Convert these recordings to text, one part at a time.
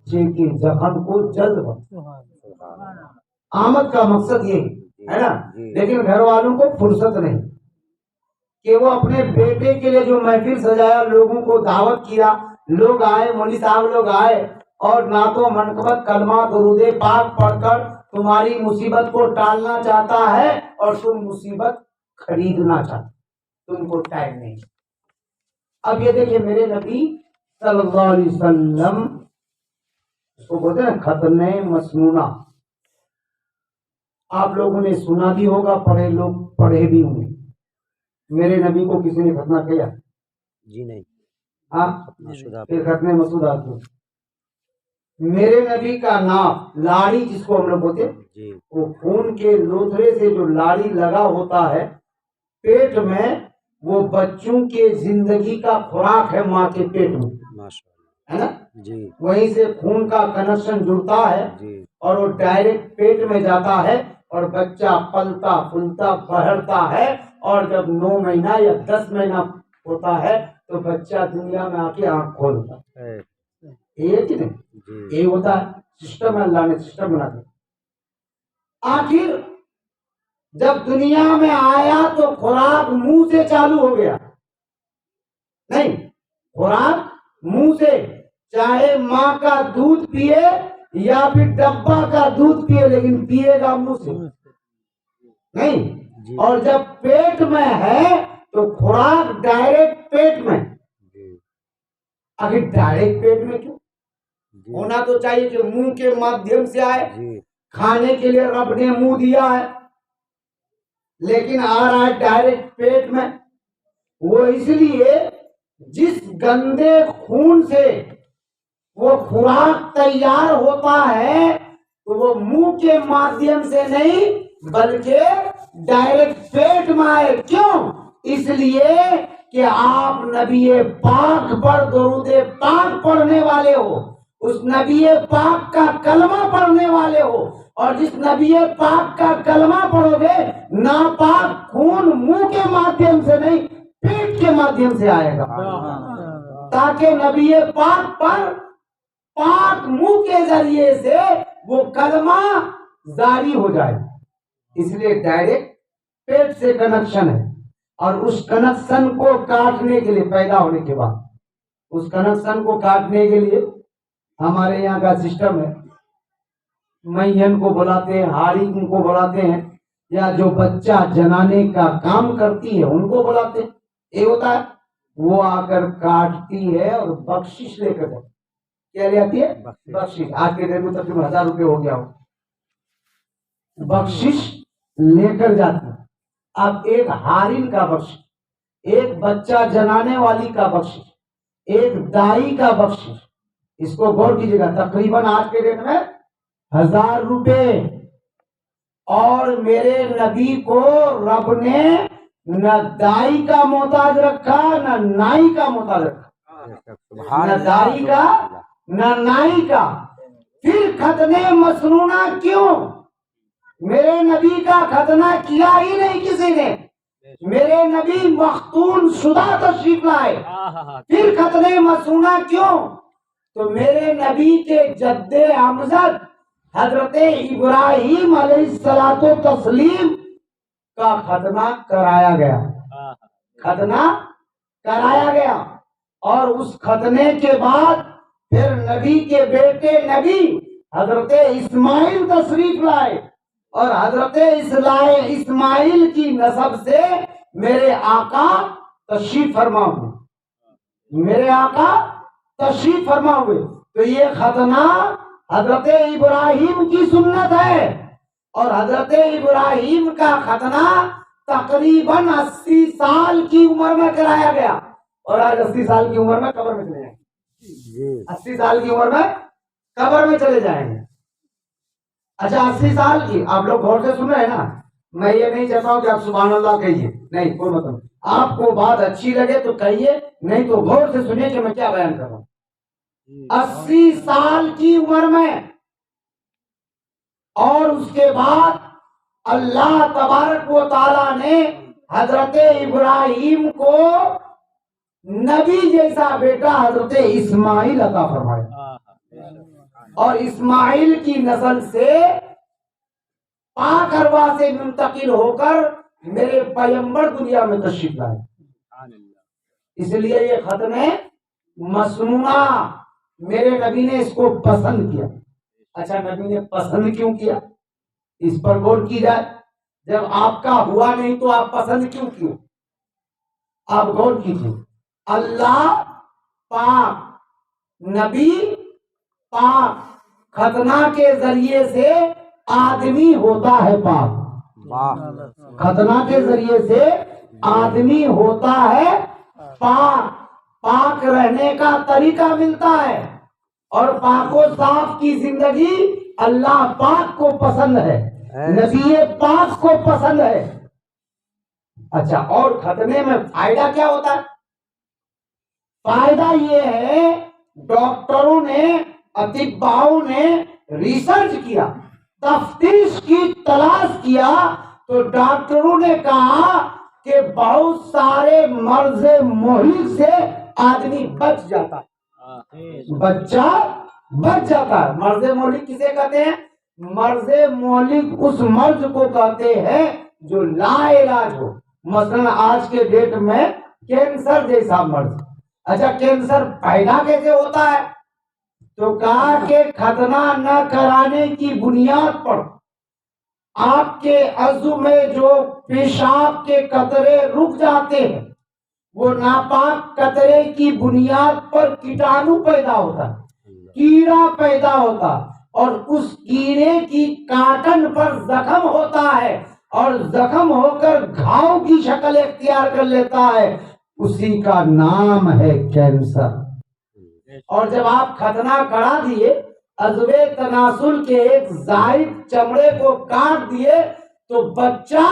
کے زخم کو جلد آمد کا مقصد یہی ہے نا. لیکن گھر والوں کو فرصت نہیں کہ وہ اپنے بیٹے کے لیے جو محفل سجایا, لوگوں کو دعوت کیا, لوگ آئے, مولوی صاحب لوگ آئے اور نعت و منقبت کلمہ درود پاک پڑھ کر تمہاری مصیبت کو ٹالنا چاہتا ہے اور تم مصیبت خریدنا چاہتے, تم کو ٹائم نہیں. اب یہ دیکھیں میرے نبی صلی اللہ علیہ وسلم, اس کو بولتے ہیں ختنہ مسنونہ, آپ لوگوں نے سنا بھی ہوگا, پڑھے لوگ پڑھے بھی ہوں گے. میرے نبی کو کسی نے ختنہ کیا؟ جی نہیں. ہاں, پھر ختنہ مسعود آتے. میرے نبی کا نام لاڑی جس کو ہم لوگ بولتے ہیں, وہ خون کے لوتھڑے سے جو لاڑی لگا ہوتا ہے پیٹ میں, وہ بچوں کے زندگی کا خوراک ہے ماں کے پیٹ میں, ہے نا. وہیں سے خون کا کنیکشن جڑتا ہے اور وہ ڈائریکٹ پیٹ میں جاتا ہے اور بچہ پلتا پھولتا بڑھتا ہے, اور جب 9 مہینہ یا 10 مہینہ ہوتا ہے تو بچہ دنیا میں آ کے آنکھ کھولتا ہے. یہ کہ نہیں, یہ ہوتا ہے سسٹم ہے, اللہ نے سسٹم بنا دیا. آخر جب دنیا میں آیا تو خوراک منہ سے چالو ہو گیا, نہیں خوراک منہ سے, چاہے ماں کا دودھ پیے یا پھر ڈبہ کا دودھ پیے, لیکن پیے گا منہ سے نہیں. اور جب پیٹ میں ہے تو خوراک ڈائریکٹ پیٹ میں. آخر ڈائریکٹ پیٹ میں کیوں ہونا تو چاہیے کہ منہ کے مادھیم سے آئے, کھانے کے لیے رب نے منہ دیا ہے, لیکن آ رہا ہے ڈائریکٹ پیٹ میں. وہ اس لیے جس گندے خون سے وہ خوراک تیار ہوتا ہے تو وہ منہ کے مادھیم سے نہیں بلکہ ڈائریکٹ پیٹ میں آئے. کیوں؟ اس لیے کہ آپ نبی پاک پر درود پاک پڑھنے والے ہو, اس نبی پاک کا کلمہ پڑھنے والے ہو, اور جس نبی پاک کا کلمہ پڑھو گے ناپاک خون منہ کے مادھیم سے نہیں پیٹ کے مادھیم سے آئے گا, تاکہ نبی پاک پر پاک منہ کے ذریعے سے وہ کلمہ جاری ہو جائے. اس لیے ڈائریکٹ پیٹ سے کنیکشن ہے, اور اس کنیکشن کو کاٹنے کے لیے, پیدا ہونے کے بعد اس کنیکشن کو کاٹنے کے لیے ہمارے یہاں کا سسٹم ہے, مین کو بلاتے ہیں, ہاڑی کو بلاتے ہیں, یا جو بچہ جنانے کا کام کرتی ہے ان کو بلاتے ہیں. یہ ہوتا ہے وہ آ کر کاٹتی ہے اور بخشش لے کر جاتی. کیا لے آتی ہے؟ بخشش. آج کے دن میں تقریباً 1000 روپے ہو گیا ہو, بخشش لے کر جاتی. اب ایک ہارن کا بخشش, ایک بچہ جنانے والی کا بخشش, ایک دائی کا بخشش, اس کو غور کیجیے گا, تقریباً آج کے ڈیٹ میں 1000 روپے. اور میرے نبی کو رب نے نہ دائی کا محتاج رکھا نہ نائی کا محتاج رکھا, نہ دائی کا نہ نائی کا. پھر ختنہ مسنونہ کیوں؟ میرے نبی کا ختنہ کیا ہی نہیں کسی نے, میرے نبی مختون شدہ تشریف لائے. پھر ختنہ مسنونہ کیوں؟ تو میرے نبی کے جد امجد حضرت ابراہیم علیہ الصلوۃ والتسلیم کا ختنہ کرایا گیا, ختنہ کرایا گیا. اور اس ختنے کے بعد پھر نبی کے بیٹے نبی حضرت اسماعیل تشریف لائے, اور حضرت اسماعیل کی نسب سے میرے آقا تشریف فرما ہوئے, میرے آقا تشریف فرما ہوئے. تو یہ ختنہ حضرت ابراہیم کی سنت ہے, اور حضرت ابراہیم کا ختنہ تقریباً 80 سال کی عمر میں کرایا گیا, اور آج 80 سال کی عمر میں قبر میں چلے جائیں گے, 80 سال کی عمر میں قبر میں چلے جائیں گے. اچھا 80 سال کی, آپ لوگ غور سے سن رہے ہیں نا, میں یہ نہیں چاہتا ہوں کہ آپ سبحان اللہ کہیے, نہیں کوئی مطلب. آپ کو بات اچھی لگے تو کہیے, نہیں تو غور سے سنیے کہ میں کیا بیان کر رہا ہوں. 80 سال کی عمر میں, اور اس کے بعد اللہ تبارک و تعالی نے حضرت ابراہیم کو نبی جیسا بیٹا حضرت اسماعیل عطا فرمایا. اور اسماعیل کی نسل سے پاک ارواح سے منتقل ہو کر میرے پیغمبر دنیا میں تشریف لائے. اس لیے یہ ختم مسنونہ میرے نبی نے اس کو پسند کیا. اچھا نبی نے پسند کیوں کیا؟ اس پر غور کی جائے. جب آپ کا ہوا نہیں تو آپ پسند کیوں کیے؟ آپ غور کیجیے. اللہ پاک، نبی پاک، ختنہ کے ذریعے سے آدمی ہوتا ہے پاک. ختنہ کے ذریعے سے آدمی ہوتا ہے پاک. پاک رہنے کا طریقہ ملتا ہے اور پاک و صاف کی زندگی اللہ پاک کو پسند ہے، نبی پاک کو پسند ہے. اچھا اور ختنے میں فائدہ کیا ہوتا ہے؟ فائدہ یہ ہے ڈاکٹروں نے، اطباؤں نے ریسرچ کیا، تفتیش کی، تلاش کیا تو ڈاکٹروں نے کہا کہ بہت سارے مرض مہلک سے آدمی بچ جاتا ہے، بچہ بچ جاتا ہے. مرض مہلک کسے کہتے ہیں؟ مرض مہلک اس مرض کو کہتے ہیں جو لا علاج ہو. مثلا آج کے ڈیٹ میں کینسر جیسا مرض. اچھا کینسر پیدا کیسے ہوتا ہے؟ تو کہا کہ ختنہ نہ کرانے کی بنیاد پر آپ کے عضو میں جو پیشاب کے قطرے رک جاتے ہیں، وہ ناپاک قطرے کی بنیاد پر کیٹانو پیدا ہوتا ہے، کیڑا پیدا ہوتا، اور اس کیڑے کی کاٹن پر زخم ہوتا ہے اور زخم ہو کر گھاؤ کی شکل اختیار کر لیتا ہے. اسی کا نام ہے کینسر. اور جب آپ ختنہ کرا دیے، عضو تناسل کے ایک زائد چمڑے کو کاٹ دیے، تو بچہ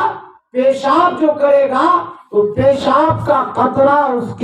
پیشاب جو کرے گا تو پیشاب کا قطرہ اس کے